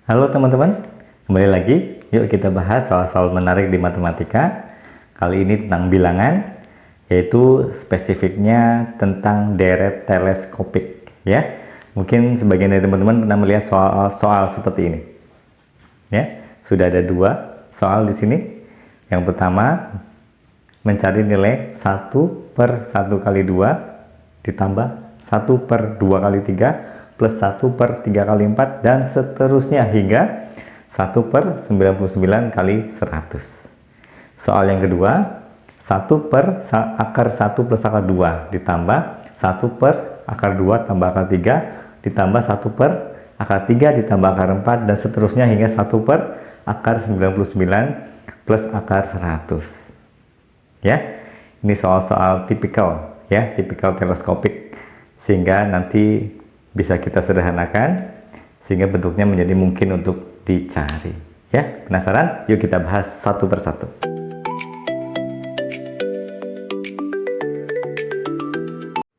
Halo teman-teman, kembali lagi. Yuk kita bahas soal-soal menarik di matematika. Kali ini tentang bilangan, yaitu spesifiknya tentang deret teleskopik. Ya, mungkin sebagian dari teman-teman pernah melihat soal-soal seperti ini. Ya, sudah ada dua soal di sini. Yang pertama, mencari nilai 1 per 1 kali 2 ditambah 1 per 2 kali 3 plus 1 per 3 kali 4 dan seterusnya hingga 1 per 99 kali 100. Soal yang kedua, 1 per akar 1 plus akar 2 ditambah 1 per akar 2 tambah akar 3 ditambah 1 per akar 3 ditambah akar 4 dan seterusnya hingga 1 per akar 99 plus akar 100. Ya, ini soal-soal tipikal, ya, tipikal teleskopik, sehingga nanti bisa kita sederhanakan sehingga bentuknya menjadi mungkin untuk dicari. Ya, penasaran? Yuk kita bahas satu persatu.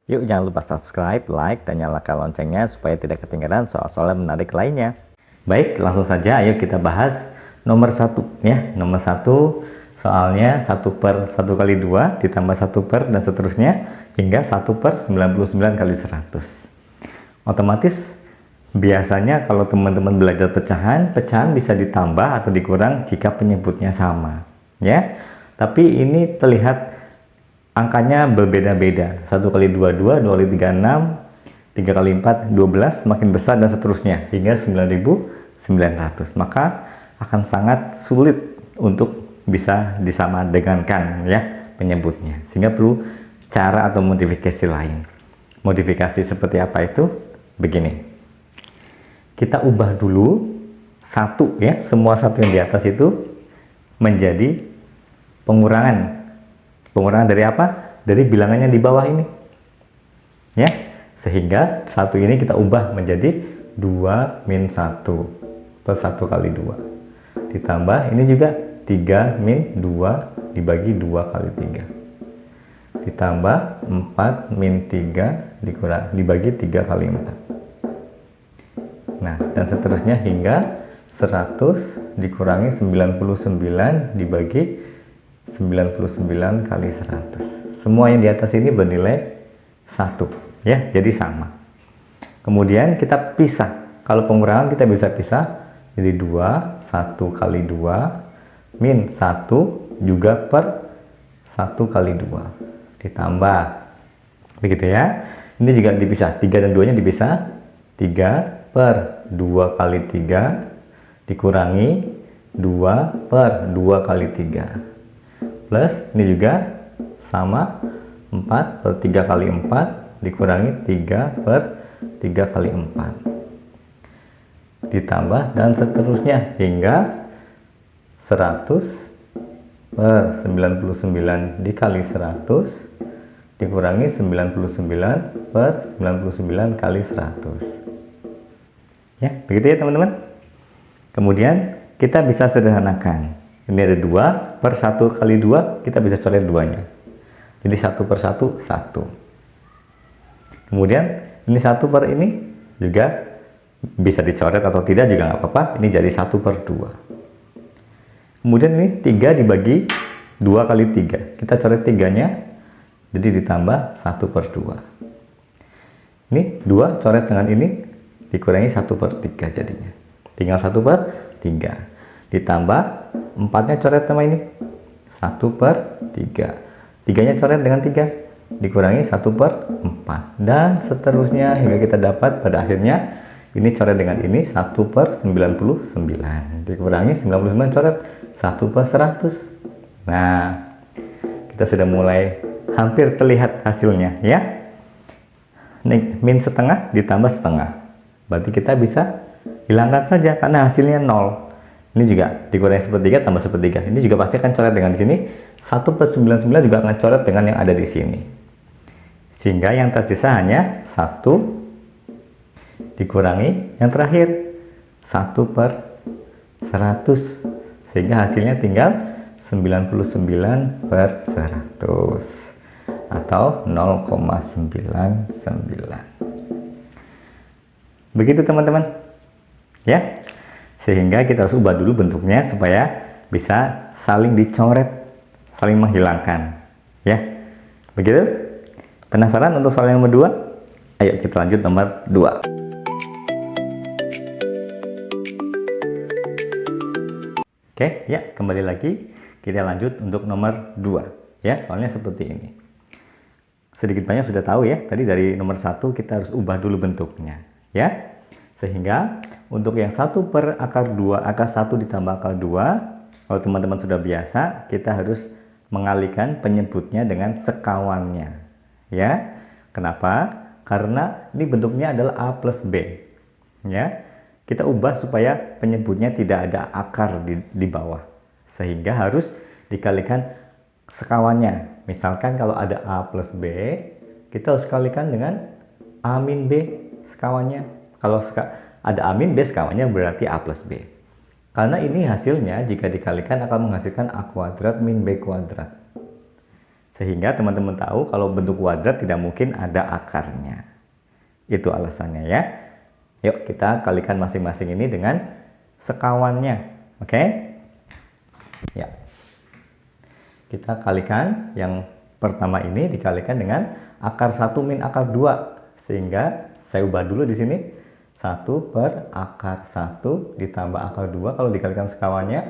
Yuk jangan lupa subscribe, like, dan nyalakan loncengnya supaya tidak ketinggalan soal-soal menarik lainnya. Baik, langsung saja ayo kita bahas nomor 1, ya. Nomor 1 soalnya 1 per 1 kali 2 ditambah 1 per dan seterusnya hingga 1 per 99 kali 100. Otomatis biasanya kalau teman-teman belajar pecahan bisa ditambah atau dikurang jika penyebutnya sama, ya. Tapi ini terlihat angkanya berbeda-beda. 1 kali 2 2, 2 kali 3 6, 3 kali 4 12, semakin besar dan seterusnya hingga 9900. Maka akan sangat sulit untuk bisa disamadengankan, ya, penyebutnya. Sehingga perlu cara atau modifikasi lain. Modifikasi seperti apa itu? Begini, kita ubah dulu satu, ya, semua satu yang di atas itu menjadi pengurangan. Pengurangan dari apa? Dari bilangannya di bawah ini, ya. Sehingga satu ini kita ubah menjadi 2 min 1 plus 1 kali 2 ditambah ini juga 3 min 2 dibagi 2 kali 3 ditambah 4 min 3 dibagi 3 kali 4. Nah, dan seterusnya hingga 100 dikurangi 99 dibagi 99 kali 100. Semua yang di atas ini bernilai 1, ya, jadi sama. Kemudian kita pisah. Kalau pengurangan kita bisa pisah jadi 2, 1 kali 2 min 1 juga per 1 kali 2 ditambah, begitu ya. Ini juga dipisah, 3 dan 2 nya dipisah, 3 per 2 kali 3 dikurangi 2 per 2 kali 3 plus ini juga sama, 4 per 3 kali 4 dikurangi 3 per 3 kali 4 ditambah dan seterusnya hingga 100 per 99 dikali 100 dikurangi 99 per 99 kali 100. Ya, begitu ya teman-teman. Kemudian kita bisa sederhanakan. Ini ada 2 per 1 kali 2, kita bisa coret 2-nya. Jadi 1 per 1, 1. Kemudian ini 1 per ini juga bisa dicoret atau tidak juga nggak apa-apa. Ini jadi 1 per 2. Kemudian ini 3 dibagi 2 kali 3. Kita coret 3-nya, jadi ditambah 1 per 2. Ini 2 coret dengan ini, dikurangi 1 per 3 jadinya. Tinggal 1 per 3. Ditambah 4-nya coret sama ini, 1 per 3. 3-nya coret dengan 3, dikurangi 1 per 4. Dan seterusnya hingga kita dapat pada akhirnya ini coret dengan ini 1 per 99. Dikurangi 99 coret 1 per 100. Nah, kita sudah mulai hampir terlihat hasilnya, ya. Min setengah ditambah setengah. Berarti kita bisa hilangkan saja karena hasilnya 0. Ini juga dikurangi sepertiga tambah sepertiga. Ini juga pasti akan coret dengan di sini. 1 per 99 juga akan coret dengan yang ada di sini. Sehingga yang tersisa hanya 1 dikurangi yang terakhir 1 per 100. Sehingga hasilnya tinggal 99 per 100 atau 0,99. Begitu teman-teman, ya. Sehingga kita harus ubah dulu bentuknya supaya bisa saling dicoret, saling menghilangkan. Ya, begitu? Penasaran untuk soal yang nomor 2? Ayo kita lanjut nomor 2. Oke, ya kembali lagi. Kita lanjut untuk nomor 2. Ya, soalnya seperti ini. Sedikit banyak sudah tahu ya, tadi dari nomor 1 kita harus ubah dulu bentuknya. Ya, sehingga untuk yang 1 per akar 2, akar 1 ditambah akar 2, kalau teman-teman sudah biasa, kita harus mengalihkan penyebutnya dengan sekawannya. Ya, kenapa? Karena ini bentuknya adalah A plus B. Ya, kita ubah supaya penyebutnya tidak ada akar di bawah, sehingga harus dikalikan sekawannya. Misalkan kalau ada A plus B, kita harus kalikan dengan A min B sekawannya. Kalau ada A min B sekawannya berarti A plus B. Karena ini hasilnya jika dikalikan akan menghasilkan A kuadrat min B kuadrat. Sehingga teman-teman tahu kalau bentuk kuadrat tidak mungkin ada akarnya. Itu alasannya ya. Yuk kita kalikan masing-masing ini dengan sekawannya. Oke? Ya. Kita kalikan yang pertama ini dikalikan dengan akar 1 min akar 2. Sehingga saya ubah dulu di sini. 1 per akar 1 ditambah akar 2 kalau dikalikan sekawannya.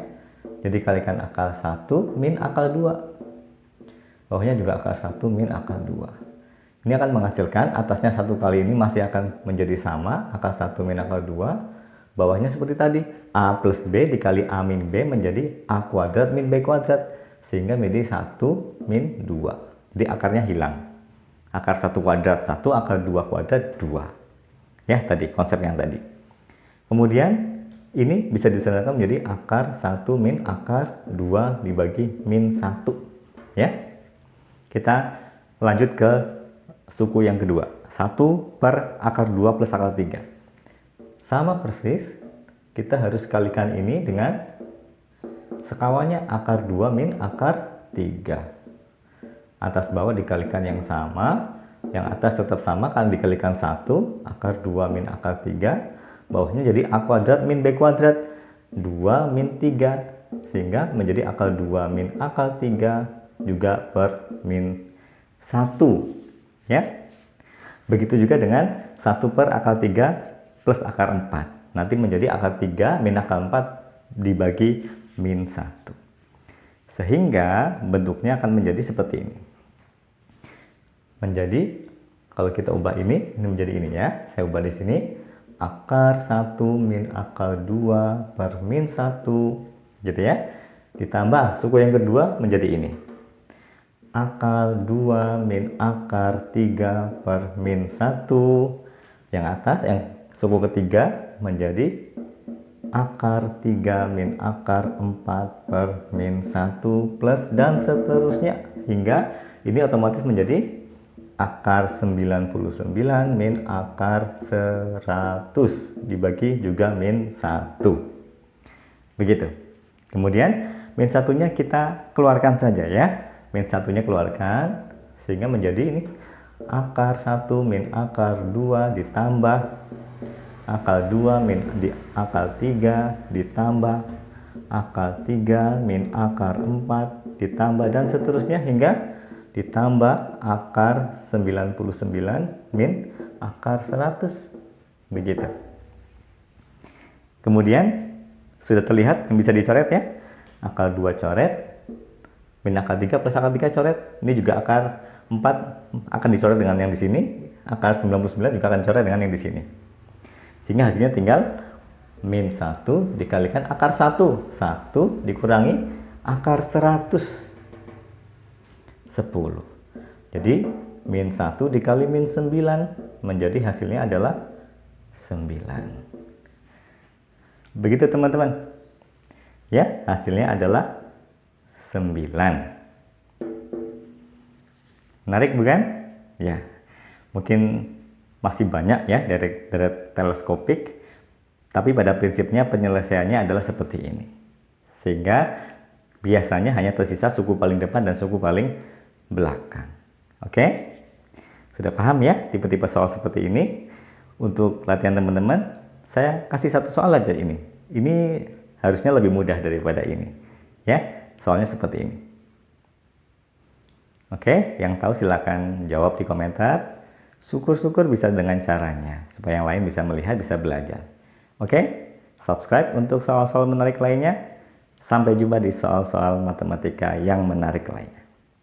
Jadi kalikan akar 1 min akar 2. Bawahnya juga akar 1 min akar 2. Ini akan menghasilkan atasnya 1 kali ini masih akan menjadi sama, akar 1 min akar 2. Bawahnya seperti tadi, A plus B dikali A min B menjadi A kuadrat min B kuadrat. Sehingga menjadi 1 min 2. Jadi akarnya hilang. Akar 1 kuadrat 1, akar 2 kuadrat 2. Ya, tadi konsep yang tadi. Kemudian ini bisa disederhanakan menjadi akar 1 min akar 2 dibagi min 1. Ya. Kita lanjut ke suku yang kedua. 1 per akar 2 plus akar 3. Sama persis, kita harus kalikan ini dengan sekawannya akar 2 min akar 3. Atas bawah dikalikan yang sama, yang atas tetap sama kan dikalikan 1, akar 2 min akar 3. Bawahnya jadi A kuadrat min B kuadrat, 2 min 3. Sehingga menjadi akar 2 min akar 3 juga per min 1. Ya. Begitu juga dengan 1 per akar 3 plus akar 4. Nanti menjadi akar 3 min akar 4 dibagi min 1. Sehingga bentuknya akan menjadi seperti ini. Menjadi, kalau kita ubah ini menjadi ini ya. Saya ubah di sini. Akar 1 min akar 2 per min 1. Gitu ya. Ditambah suku yang kedua menjadi ini. Akar 2 min akar 3 per min 1. Yang atas, yang suku ketiga menjadi akar 3 min akar 4 per min 1 plus dan seterusnya. Hingga ini otomatis menjadi akar 99 min akar 100 dibagi juga min 1. Begitu. Kemudian min 1-nya kita keluarkan saja ya. Min 1-nya keluarkan sehingga menjadi ini akar 1 min akar 2 ditambah akar 2 min akar 3 ditambah akar 3 min akar 4 ditambah dan seterusnya hingga ditambah akar 99 min akar 100. Begitu. Kemudian sudah terlihat yang bisa dicoret ya. Akar 2 coret. Min akar 3 plus akar 3 coret. Ini juga akar 4 akan dicoret dengan yang di sini. Akar 99 juga akan dicoret dengan yang di sini. Sehingga hasilnya tinggal min 1 dikalikan akar 1. 1 dikurangi akar 100. 10. Jadi min 1 dikali min 9 menjadi hasilnya adalah 9. Begitu teman-teman. Ya, hasilnya adalah 9. Menarik bukan? Ya. Mungkin masih banyak ya dari teleskopik, tapi pada prinsipnya penyelesaiannya adalah seperti ini. Sehingga biasanya hanya tersisa suku paling depan dan suku paling belakang. Oke? Sudah paham ya tipe-tipe soal seperti ini? Untuk latihan teman-teman, saya kasih satu soal aja ini. Ini harusnya lebih mudah daripada ini. Ya, soalnya seperti ini. Oke, yang tahu silakan jawab di komentar. Syukur-syukur bisa dengan caranya, supaya yang lain bisa melihat, bisa belajar. Oke, subscribe untuk soal-soal menarik lainnya. Sampai jumpa di soal-soal matematika yang menarik lainnya.